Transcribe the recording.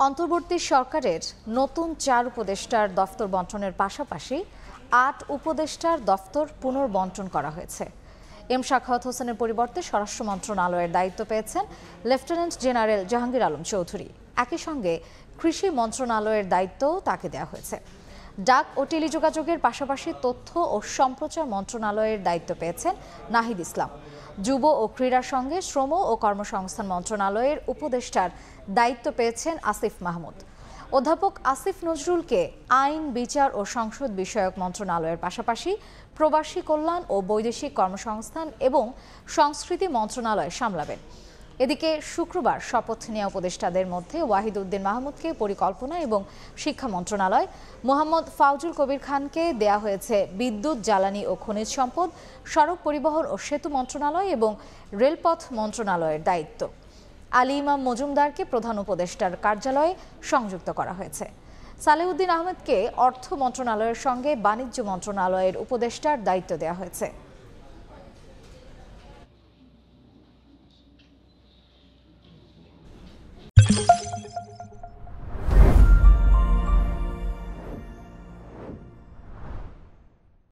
অন্তর্বর্তী সরকারের নতুন ৪ উপদেষ্টার দফতর বণ্টনের পাশাপাশি ৮ উপদেষ্টার দফতর পুনর্বণ্টন করা হয়েছে। এম সাখাওয়াত হোসেনের পরিবর্তে স্বরাষ্ট্র মন্ত্রণালয়ের দায়িত্ব পেয়েছেন লেফটেন্যান্ট জেনারেল জাহাঙ্গীর আলম চৌধুরী। একই সঙ্গে কৃষি মন্ত্রণালয়ের দায়িত্বও তাকে দেওয়া হয়েছে। ডাক ও টেলিযোগাযোগের পাশাপাশি তথ্য ও সম্প্রচার মন্ত্রণালয়ের দায়িত্ব পেয়েছেন নাহিদ ইসলাম। যুব ও ক্রীড়ার সঙ্গে শ্রম ও কর্মসংস্থান মন্ত্রণালয়ের উপদেষ্টার দায়িত্ব পেয়েছেন আসিফ মাহমুদ। অধ্যাপক আসিফ নজরুলকে আইন, বিচার ও সংসদ বিষয়ক মন্ত্রণালয়ের পাশাপাশি প্রবাসী কল্যাণ ও বৈদেশিক কর্মসংস্থান এবং সংস্কৃতি মন্ত্রণালয় সামলাবেন। এদিকে শুক্রবার শপথ নেওয়া উপদেষ্টাদের মধ্যে ওয়াহিদ উদ্দিন মাহমুদকে পরিকল্পনা এবং শিক্ষা মন্ত্রণালয়, মোহাম্মদ ফাউজুল কবির খানকে দেয়া হয়েছে বিদ্যুৎ, জ্বালানি ও খনিজ সম্পদ, সড়ক পরিবহন ও সেতু মন্ত্রণালয় এবং রেলপথ মন্ত্রণালয়ের দায়িত্ব। আলী ইমাম মজুমদারকে প্রধান উপদেষ্টার কার্যালয়ে সংযুক্ত করা হয়েছে। সালেহউদ্দিন আহমেদকে অর্থ মন্ত্রণালয়ের সঙ্গে বাণিজ্য মন্ত্রণালয়ের উপদেষ্টার দায়িত্ব দেওয়া হয়েছে।